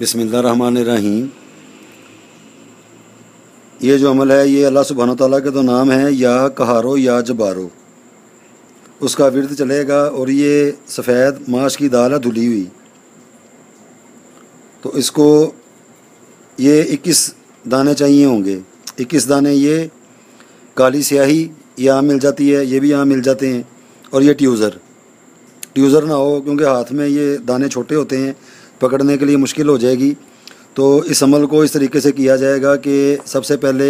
बिस्मिल्लाहिर्रहमानिर्रहीम। ये जो अमल है ये अल्लाह सुब्हानहू तआला के तो नाम है या कहारो या जबारो, उसका विर्द चलेगा। और ये सफ़ेद माश की दाल है धुली हुई, तो इसको ये 21 दाने चाहिए होंगे। 21 दाने ये काली स्याही ये आम मिल जाती है, ये भी आम मिल जाते हैं। और ये ट्यूज़र ना हो, क्योंकि हाथ में ये दाने छोटे होते हैं, पकड़ने के लिए मुश्किल हो जाएगी। तो इस अमल को इस तरीके से किया जाएगा कि सबसे पहले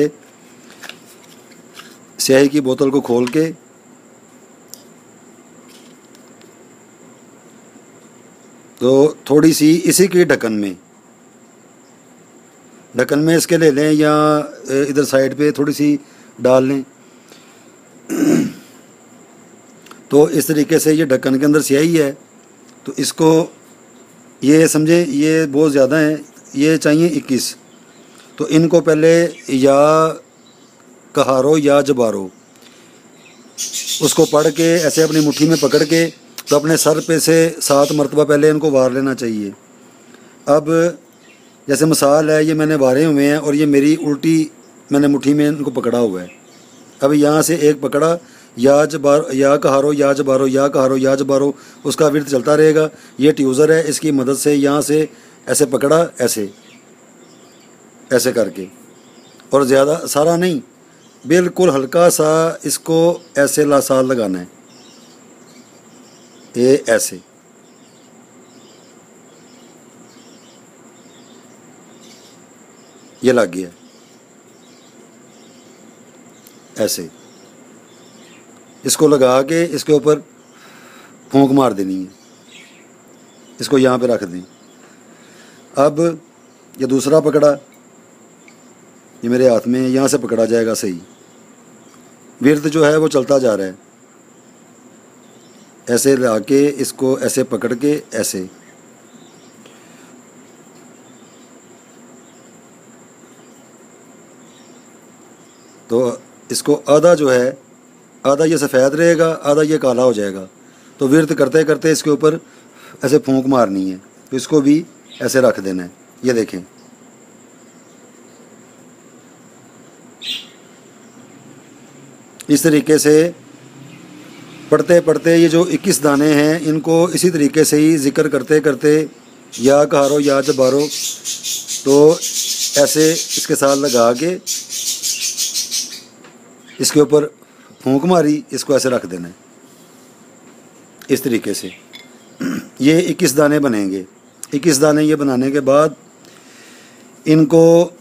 स्याही की बोतल को खोल के तो थोड़ी सी इसी के ढक्कन में इसके ले लें, या इधर साइड पे थोड़ी सी डाल लें। तो इस तरीके से ये ढक्कन के अंदर स्याही है, तो इसको ये समझे ये बहुत ज़्यादा है, ये चाहिए 21। तो इनको पहले या कहारो या जबारो उसको पढ़ के ऐसे अपनी मुट्ठी में पकड़ के तो अपने सर पे से 7 मरतबा पहले इनको वार लेना चाहिए। अब जैसे मिसाल है, ये मैंने वारे हुए हैं और ये मेरी उल्टी मैंने मुट्ठी में इनको पकड़ा हुआ है। अब यहाँ से एक पकड़ा, या कहारो या जबारो, या कहारो या जबारो, उसका विर्द चलता रहेगा। ये ट्यूज़र है, इसकी मदद से यहाँ से ऐसे पकड़ा, ऐसे करके, और ज़्यादा सारा नहीं, बिल्कुल हल्का सा इसको ऐसे लासाल लगाना है। ये ऐसे ये लग गया, ऐसे इसको लगा के इसके ऊपर फूंक मार देनी है। इसको यहाँ पे रख दें। अब ये दूसरा पकड़ा, ये मेरे हाथ में यहाँ से पकड़ा जाएगा सही। विर्द जो है वो चलता जा रहा है, ऐसे ला के इसको ऐसे पकड़ के ऐसे, तो इसको आधा जो है, आधा ये सफ़ेद रहेगा, आधा ये काला हो जाएगा। तो विर्द करते करते इसके ऊपर ऐसे फूंक मारनी है, तो इसको भी ऐसे रख देना है। ये देखें, इस तरीके से पढ़ते पढ़ते ये जो 21 दाने हैं इनको इसी तरीके से ही ज़िक्र करते करते या कहारो या जबारो, तो ऐसे इसके साथ लगा के इसके ऊपर फूंक मारी, इसको ऐसे रख देना है। इस तरीके से ये 21 दाने बनेंगे। 21 दाने ये बनाने के बाद इनको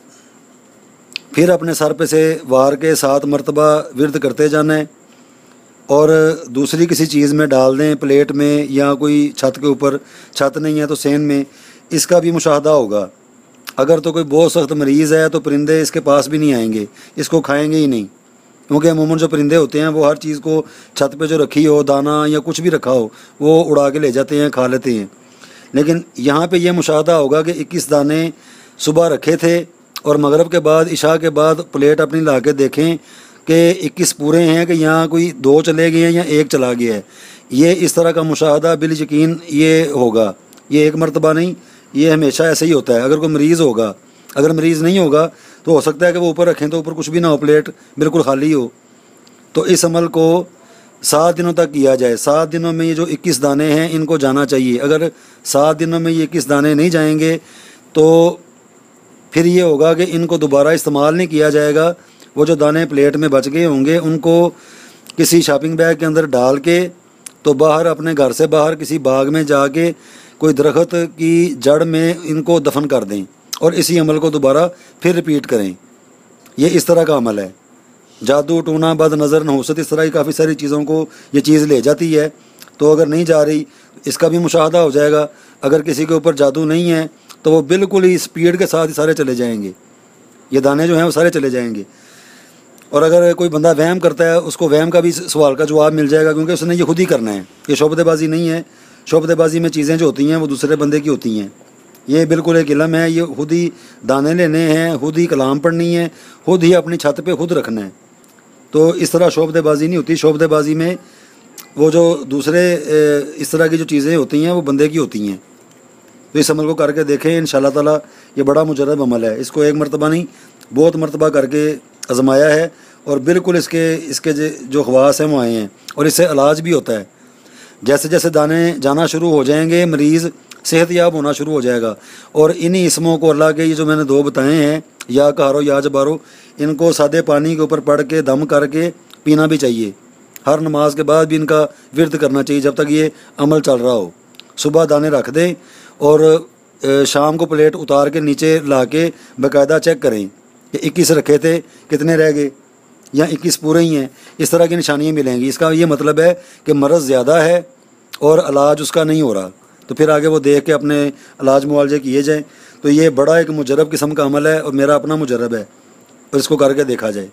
फिर अपने सर पे से वार के 7 मरतबा विर्द करते जाना है। और दूसरी किसी चीज़ में डाल दें, प्लेट में या कोई छत के ऊपर, छत नहीं है तो सेन में, इसका भी मुशाहदा होगा। अगर तो कोई बहुत सख्त मरीज़ है तो परिंदे इसके पास भी नहीं आएंगे, इसको खाएंगे ही नहीं, क्योंकि अमूमन जो परिंदे होते हैं वो हर चीज़ को छत पे जो रखी हो, दाना या कुछ भी रखा हो, वो उड़ा के ले जाते हैं, खा लेते हैं। लेकिन यहाँ पे ये मुशाहदा होगा कि 21 दाने सुबह रखे थे और मगरिब के बाद, इशा के बाद प्लेट अपनी ला के देखें कि 21 पूरे हैं कि यहाँ कोई 2 चले गए हैं या 1 चला गया है। ये इस तरह का मुशाहदा बिल यकीन ये होगा, ये 1 मरतबा नहीं, ये हमेशा ऐसे ही होता है। अगर कोई मरीज़ होगा, अगर मरीज़ नहीं होगा तो हो सकता है कि वो ऊपर रखें तो ऊपर कुछ भी ना हो, प्लेट बिल्कुल खाली हो। तो इस अमल को 7 दिनों तक किया जाए। 7 दिनों में ये जो 21 दाने हैं इनको जाना चाहिए। अगर 7 दिनों में ये 21 दाने नहीं जाएंगे तो फिर ये होगा कि इनको दोबारा इस्तेमाल नहीं किया जाएगा। वो जो दाने प्लेट में बच गए होंगे उनको किसी शॉपिंग बैग के अंदर डाल के तो बाहर, अपने घर से बाहर किसी बाग में जाके कोई दरख्त की जड़ में इनको दफन कर दें और इसी अमल को दोबारा फिर रिपीट करें। ये इस तरह का अमल है। जादू टूना, बद नज़र, नहुसत, इस तरह की काफ़ी सारी चीज़ों को ये चीज़ ले जाती है। तो अगर नहीं जा रही इसका भी मुशाहदा हो जाएगा। अगर किसी के ऊपर जादू नहीं है तो वो बिल्कुल ही स्पीड के साथ ही सारे चले जाएंगे, ये दाने जो हैं वो सारे चले जाएंगे। और अगर कोई बंदा वहम करता है उसको वहम का भी सवाल का जवाब मिल जाएगा, क्योंकि उसने ये खुद ही करना है। ये शोबदेबाजी नहीं है। शोबदेबाजी में चीज़ें जो होती हैं वो दूसरे बंदे की होती हैं। ये बिल्कुल एक इल्म है। ये खुद ही दाने लेने हैं, खुद ही कलाम पढ़नी है, खुद ही अपनी छत पे खुद रखना है। तो इस तरह शोबदेबाजी नहीं होती। शोबदेबाजी में वो जो दूसरे इस तरह की जो चीज़ें होती हैं वो बंदे की होती हैं। تو اس عمل کو کر کے دیکھیں انشاءاللہ تعالیٰ. یہ بڑا مجرب عمل ہے. اس کو ایک مرتبہ نہیں بہت مرتبہ کر کے آزمایا ہے اور بالکل اس کے جو خواص ہیں وہ آئے ہیں اور اس سے علاج بھی ہوتا ہے. جیسے جیسے دانے جانا شروع ہو جائیں گے مریض صحت یاب ہونا شروع ہو جائے گا. اور انہی اسموں کو اللہ کے یہ جو میں نے 2 بتائے ہیں یا قہارو یا جبارو ان کو سادے پانی کے اوپر پڑھ کے دم کر کے پینا بھی چاہیے. ہر نماز کے بعد بھی ان کا ورد کرنا چاہیے جب تک یہ عمل چل رہا ہو. صبح دانے رکھ دیں اور شام کو پلیٹ اتار کے نیچے لا کے باقاعدہ چیک کریں کہ 21 رکھے تھے کتنے رہ گئے یا 21 پورے ہی ہیں. اس طرح کی نشانیاں ملیں گی. اس کا یہ مطلب ہے کہ مرض زیادہ ہے اور علاج اس کا نہیں ہو رہا. تو پھر آگے وہ دیکھ کے اپنے علاج معالجے کیے جائیں. تو یہ بڑا ایک مجرب قسم کا عمل ہے اور میرا اپنا مجرب ہے اور اس کو کر کے دیکھا جائے.